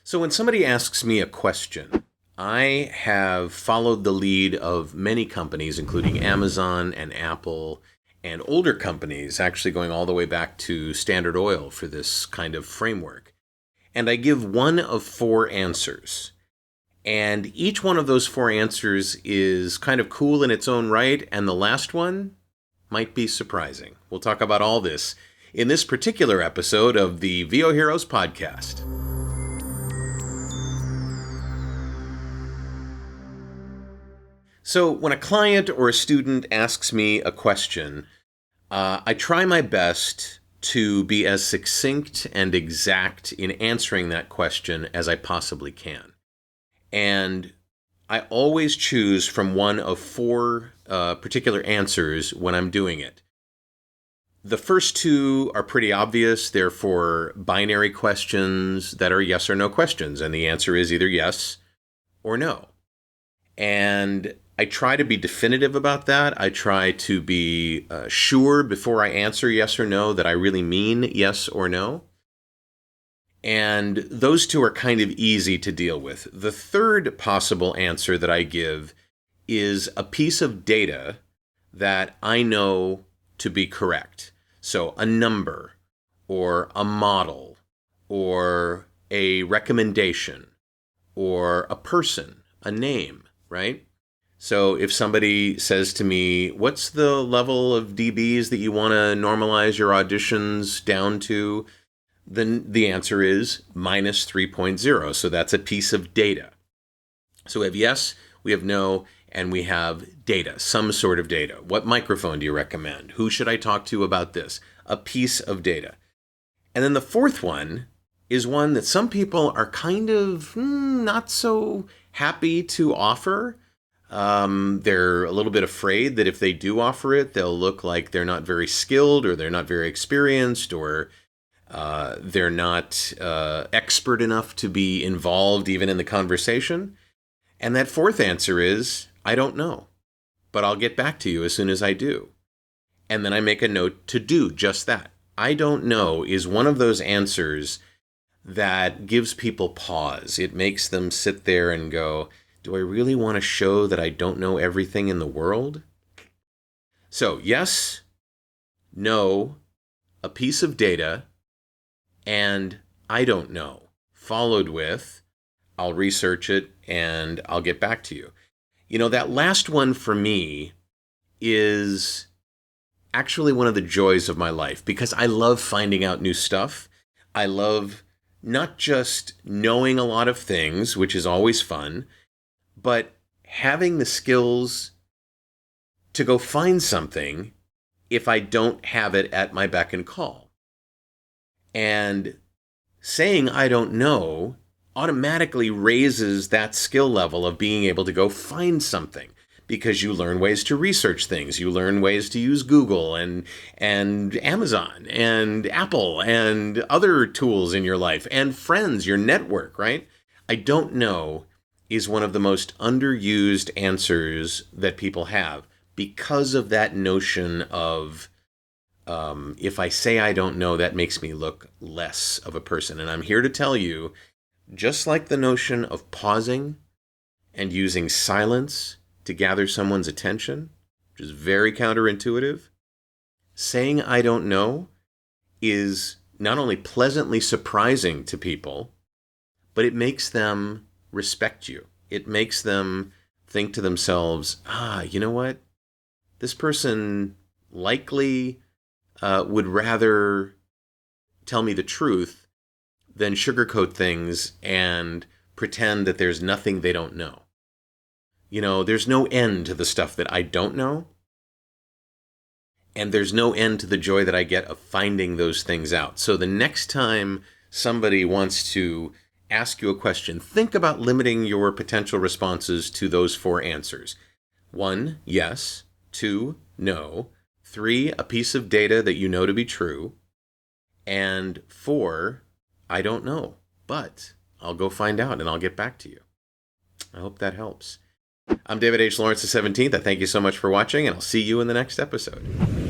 So when somebody asks me a question, I have followed the lead of many companies, including Amazon and Apple, and older companies, actually going all the way back to Standard Oil for this kind of framework. And I give one of four answers. And each one of those four answers is kind of cool in its own right, and the last one might be surprising. We'll talk about all this in this particular episode of the VO Heroes podcast. So when a client or a student asks me a question, I try my best to be as succinct and exact in answering that question as I possibly can. And I always choose from one of four particular answers when I'm doing it. The first two are pretty obvious. They're for binary questions that are yes or no questions, and the answer is either yes or no. And I try to be definitive about that. I try to be sure before I answer yes or no that I really mean yes or no. And those two are kind of easy to deal with. The third possible answer that I give is a piece of data that I know to be correct. So a number, or a model, or a recommendation, or a person, a name, right? So if somebody says to me, what's the level of dBs that you want to normalize your auditions down to? Then the answer is minus 3.0. So that's a piece of data. So we have yes, we have no, and we have data, some sort of data. What microphone do you recommend? Who should I talk to about this? A piece of data. And then the fourth one is one that some people are kind of not so happy to offer. They're a little bit afraid that if they do offer it, they'll look like they're not very skilled, or they're not very experienced, or they're not expert enough to be involved even in the conversation. And that fourth answer is, I don't know, but I'll get back to you as soon as I do. And then I make a note to do just that. I don't know is one of those answers that gives people pause. It makes them sit there and go, do I really want to show that I don't know everything in the world? So yes, no, a piece of data, and I don't know, followed with, I'll research it and I'll get back to you. You know, that last one for me is actually one of the joys of my life, because I love finding out new stuff. I love not just knowing a lot of things, which is always fun, but having the skills to go find something if I don't have it at my beck and call. And saying I don't know automatically raises that skill level of being able to go find something, because you learn ways to research things. You learn ways to use Google and Amazon and Apple and other tools in your life and friends, your network, right? I don't know is one of the most underused answers that people have, because of that notion of if I say I don't know, that makes me look less of a person. And I'm here to tell you, just like the notion of pausing and using silence to gather someone's attention, which is very counterintuitive, saying I don't know is not only pleasantly surprising to people, but it makes them respect you. It makes them think to themselves, you know what? This person likely would rather tell me the truth than sugarcoat things and pretend that there's nothing they don't know. You know, there's no end to the stuff that I don't know, and there's no end to the joy that I get of finding those things out. So the next time somebody wants to ask you a question, think about limiting your potential responses to those four answers. 1, yes. 2, no. 3, a piece of data that you know to be true. And 4, I don't know, but I'll go find out and I'll get back to you. I hope that helps. I'm David H. Lawrence the 17th. I thank you so much for watching, and I'll see you in the next episode.